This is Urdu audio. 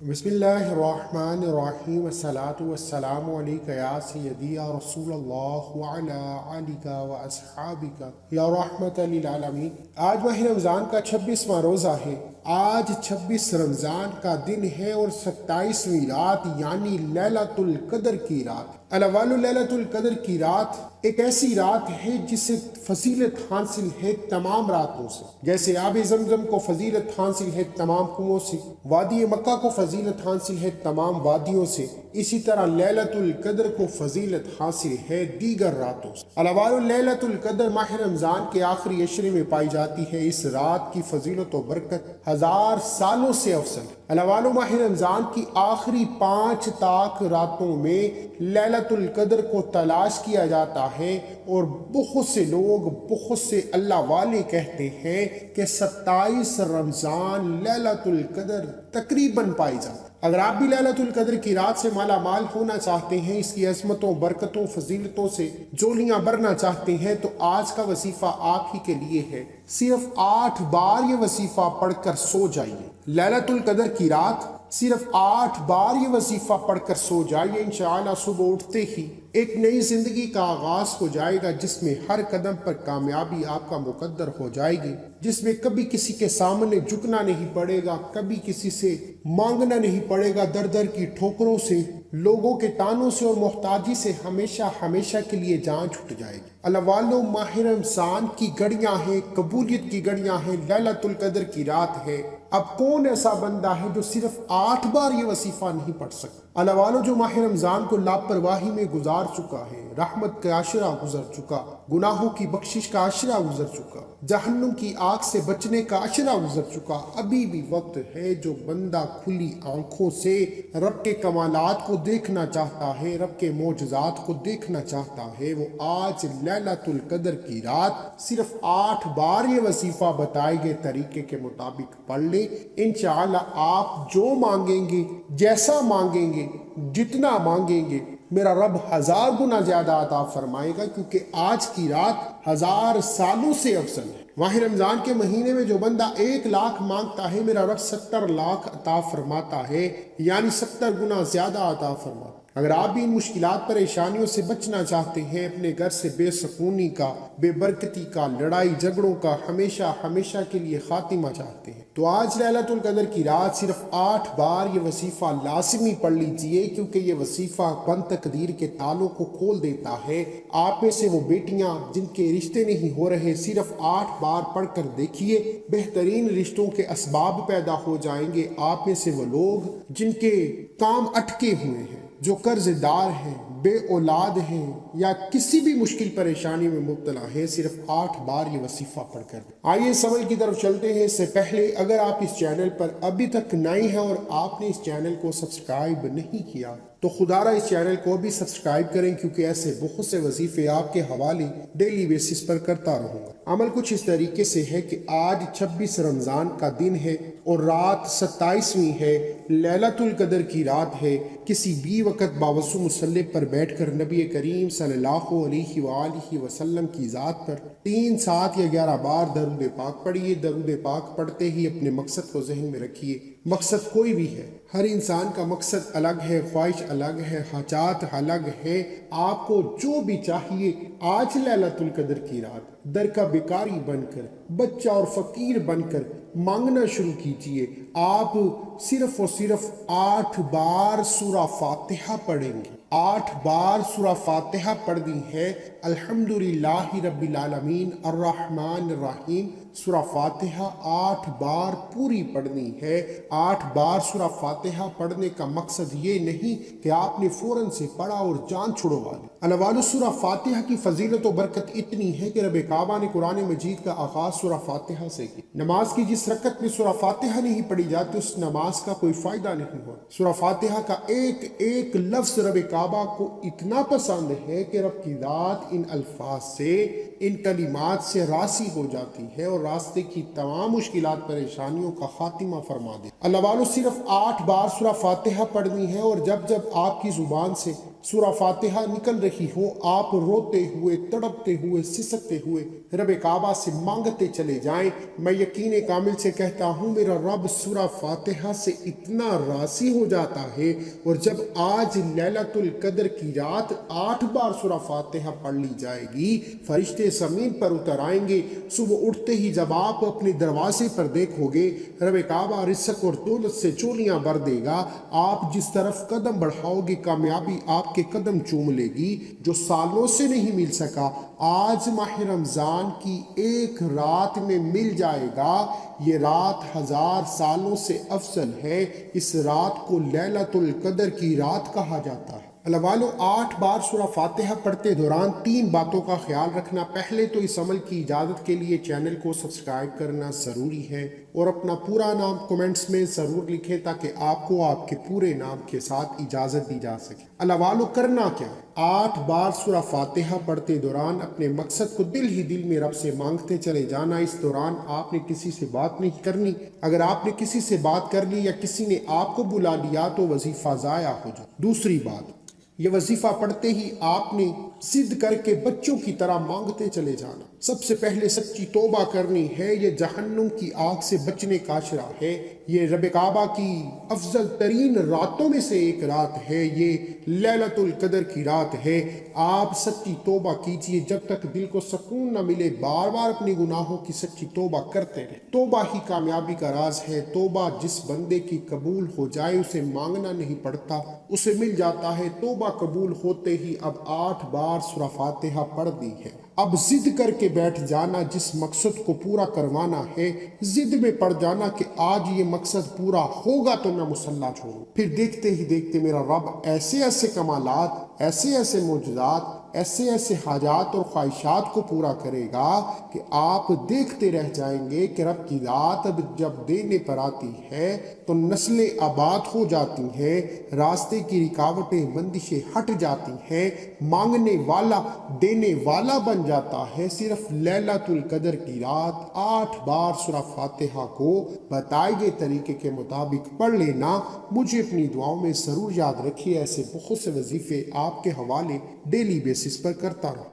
بسم اللہ الرحمن الرحیم الصلاۃ والسلام علیک یا سیدی یا رسول اللہ وعلی آلک و اصحابک یا رحمت للعالمین۔ آج ماہ رمضان کا 26واں روزہ ہے۔ آج 26 رمضان کا دن ہے اور 27ویں رات یعنی لیلۃ القدر کی رات۔ الاول لیلۃ القدر کی رات ایک ایسی رات ہے جسے فضیلت حاصل ہے تمام راتوں سے، جیسے آب زمزم کو فضیلت حاصل ہے تمام کنووں سے، وادی مکہ کو فضیلت حاصل ہے تمام وادیوں سے، اسی طرح لیلۃ القدر کو فضیلت حاصل ہے دیگر راتوں سے۔ الاول لیلۃ القدر ماہ رمضان کے آخری عشرے میں پائی جاتی ہے۔ اس رات کی فضیلت و برکت 1000 سالوں سے افضل ہے۔ الاول ماہ رمضان کی آخری 5 طاق راتوں میں لیلۃ القدر کو تلاش کیا جاتا ہے اور بہت سے لوگ، بہت سے اللہ والے کہتے ہیں کہ 27 رمضان لیلۃ القدر تقریباً پائی جاتی ہے۔ اگر آپ بھی لیلۃ القدر کی رات سے مالا مال ہونا چاہتے ہیں، اس کی عظمتوں، برکتوں، فضیلتوں سے جولیاں بھرنا چاہتے ہیں، تو آج کا وظیفہ آپ ہی کے لیے ہے۔ صرف 8 بار یہ وظیفہ پڑھ کر سو جائیے۔ لیلۃ القدر کی رات صرف 8 بار یہ وظیفہ پڑھ کر سو جائیے، انشاءاللہ صبح اٹھتے ہی ایک نئی زندگی کا آغاز ہو جائے گا، جس میں ہر قدم پر کامیابی آپ کا مقدر ہو جائے گی، جس میں کبھی کسی کے سامنے جھکنا نہیں پڑے گا، کبھی کسی سے مانگنا نہیں پڑے گا، در در کی ٹھوکروں سے، لوگوں کے تانوں سے اور محتاجی سے ہمیشہ ہمیشہ کے لیے جان چھٹ جائے گی۔ اللہ والو، ماہ رمضان کی گھڑیاں ہیں، قبولیت کی گھڑیاں ہیں، لیلۃ القدر کی رات ہے۔ اب کون ایسا بندہ ہے جو صرف 8 بار یہ وظیفہ نہیں پڑھ سکتا؟ اللہ والو، جو ماہ رمضان کو لاپرواہی میں گزار چکا ہے، رحمت کا عشرہ گزر چکا، گناہوں کی بخشش کا عشرہ گزر چکا، جہنم کی آگ سے بچنے کا عشرہ گزر چکا، ابھی بھی وقت ہے۔ جو بندہ کھلی آنکھوں سے رب کے کمالات کو دیکھنا چاہتا ہے، رب کے معجزات کو دیکھنا چاہتا ہے، وہ آج لیلۃ القدر کی رات صرف 8 بار یہ وظیفہ بتائے گئے طریقے کے مطابق پڑھ لیں۔ انشاءاللہ آپ جو مانگیں گے، جیسا مانگیں گے، جتنا مانگیں گے، میرا رب 1000 گنا زیادہ عطا فرمائے گا، کیونکہ آج کی رات 1000 سالوں سے افضل ہے۔ ماہ رمضان کے مہینے میں جو بندہ 1 لاکھ مانگتا ہے، میرا رب 70 لاکھ عطا فرماتا ہے، یعنی 70 گنا زیادہ عطا فرماتا ہے۔ اگر آپ بھی ان مشکلات پریشانیوں سے بچنا چاہتے ہیں، اپنے گھر سے بے سکونی کا، بے برکتی کا، لڑائی جھگڑوں کا ہمیشہ ہمیشہ کے لیے خاتمہ چاہتے ہیں، تو آج لیلۃ القدر کی رات صرف 8 بار یہ وظیفہ لازمی پڑھ لیجئے، کیونکہ یہ وظیفہ بند تقدیر کے تالوں کو کھول دیتا ہے۔ آپ میں سے وہ بیٹیاں جن کے رشتے نہیں ہو رہے، صرف 8 بار پڑھ کر دیکھیے، بہترین رشتوں کے اسباب پیدا ہو جائیں گے۔ آپ میں سے وہ لوگ جن کے کام اٹکے ہوئے ہیں، جو قرض دار ہیں، بے اولاد ہیں، یا کسی بھی مشکل پریشانی میں مبتلا ہیں، صرف 8 بار یہ وظیفہ پڑھ کر دیں۔ آئیے اس عمل کی طرف چلتے ہیں۔ اس سے پہلے اگر آپ اس چینل پر ابھی تک نئے ہیں اور آپ نے اس چینل کو سبسکرائب نہیں کیا، تو خدا را اس چینل کو بھی سبسکرائب کریں، کیونکہ ایسے بہت سے وظیفے آپ کے حوالے ڈیلی بیسس پر کرتا رہوں گا۔ عمل کچھ اس طریقے سے ہے کہ آج 26 رمضان کا دن ہے اور رات 27ویں ہے، لیلۃ القدر کی رات ہے۔ کسی بھی وقت باوضو مصلی پر بیٹھ کر نبی کریم صلی اللہ علیہ وآلہ وسلم کی ذات پر 3، 7 یا 11 بار درود پاک پڑھیے۔ درود پاک پڑھتے ہی اپنے مقصد کو ذہن میں رکھیے۔ مقصد کوئی بھی ہے، ہر انسان کا مقصد الگ ہے، خواہش الگ ہے، حاجات الگ ہے۔ آپ کو جو بھی چاہیے، آج لیلۃ القدر کی رات در کا بیکاری بن کر، بچہ اور فقیر بن کر مانگنا شروع کیجئے۔ آپ صرف اور صرف 8 بار سورہ فاتحہ پڑھیں گے۔ 8 بار سورہ فاتحہ پڑھنی ہے۔ الحمدللہ رب العالمین الرحمن الرحیم، سورہ فاتحہ 8 بار پوری پڑھنی ہے۔ 8 بار سورہ فاتحہ پڑھنے کا مقصد یہ نہیں کہ آپ نے فوراً سے پڑھا اور جان چھڑوا لی۔ الوالو، سورہ فاتحہ کی فضیلت و برکت اتنی ہے کہ رب کعبہ نے قرآن مجید کا آغاز سورہ فاتحہ سے کی۔ نماز کی جس رکعت میں سورہ فاتحہ نہیں پڑھی جاتی، اس نماز کا کوئی فائدہ نہیں ہوتا۔ سورہ فاتحہ کا ایک ایک لفظ رب کعبہ کو اتنا پسند ہے کہ رب کی ذات ان الفاظ سے، ان کلمات سے راضی ہو جاتی ہے اور راستے کی تمام مشکلات پریشانیوں کا خاتمہ فرما دے۔ اللہ والو، صرف 8 بار سورہ فاتحہ پڑھنی ہے، اور جب جب آپ کی زبان سے سورہ فاتحہ نکل رہی ہو، آپ روتے ہوئے، تڑپتے ہوئے، سسکتے ہوئے رب کعبہ سے مانگتے چلے جائیں۔ میں یقین کامل سے کہتا ہوں میرا رب سورہ فاتحہ سے اتنا راضی ہو جاتا ہے، اور جب آج لیلۃ القدر کی رات 8 بار سورہ فاتحہ پڑھ لی جائے گی، فرشتے زمین پر اتر آئیں گے۔ صبح اٹھتے ہی جب آپ اپنے دروازے پر دیکھو گے، رب کعبہ رزق اور دولت سے چولیاں بھر دے گا۔ آپ جس طرف قدم بڑھاؤ گے کامیابی آپ کے قدم چوم لے گی، جو سالوں سے نہیں مل سکا آج ماہ رمضان کی ایک رات میں مل جائے گا۔ یہ رات 1000 سالوں سے افضل ہے۔ اس رات کو لیلۃ القدر کی رات کہا جاتا ہے۔ اللہ والو، 8 بار سورہ فاتحہ پڑھتے دوران 3 باتوں کا خیال رکھنا۔ پہلے تو اس عمل کی اجازت کے لیے چینل کو سبسکرائب کرنا ضروری ہے، اور اپنا پورا نام کمنٹس میں ضرور لکھیں تاکہ آپ کو آپ کے پورے نام کے ساتھ اجازت دی جا سکے۔ اللہ والو، کرنا کیا؟ 8 بار سورہ فاتحہ پڑھتے دوران اپنے مقصد کو دل ہی دل میں رب سے مانگتے چلے جانا۔ اس دوران آپ نے کسی سے بات نہیں کرنی۔ اگر آپ نے کسی سے بات کر لی یا کسی نے آپ کو بلا لیا تو وظیفہ ضائع ہو جائے۔ دوسری بات، یہ وظیفہ پڑھتے ہی آپ نے ضد کر کے بچوں کی طرح مانگتے چلے جانا۔ سب سے پہلے سچی توبہ کرنی ہے۔ یہ جہنم کی آگ سے بچنے کا اشارہ ہے۔ یہ رب کعبہ کی افضل ترین راتوں میں سے ایک رات ہے۔ یہ لیلۃ القدر کی رات ہے۔ آپ سچی توبہ کیجئے جب تک دل کو سکون نہ ملے۔ بار بار اپنے گناہوں کی سچی توبہ کرتے رہیں۔ توبہ ہی کامیابی کا راز ہے۔ توبہ جس بندے کی قبول ہو جائے اسے مانگنا نہیں پڑتا، اسے مل جاتا ہے۔ توبہ قبول ہوتے ہی اب 8 بار سورہ فاتحہ پڑھ دی ہے۔ اب ضد کر کے بیٹھ جانا، جس مقصد کو پورا کروانا ہے ضد میں پڑ جانا کہ آج یہ مقصد پورا ہوگا تو میں مصلی چھوڑوں۔ پھر دیکھتے ہی دیکھتے میرا رب ایسے ایسے کمالات، ایسے ایسے معجزات، ایسے ایسے حاجات اور خواہشات کو پورا کرے گا کہ آپ دیکھتے رہ جائیں گے کہ رب کی ذات اب جب دینے پر آتی ہے تو نسلیں آباد ہو جاتی ہیں، راستے کی رکاوٹیں بندشیں ہٹ جاتی ہیں، مانگنے والا دینے والا بن جاتا ہے۔ صرف لیلۃ القدر کی رات 8 بار سورہ فاتحہ کو بتائے گئے طریقے کے مطابق پڑھ لینا۔ مجھے اپنی دعاؤں میں ضرور یاد رکھیے۔ ایسے بہت سے وظیفے آپ کے حوالے ڈیلی بیسس پر کرتا رہا۔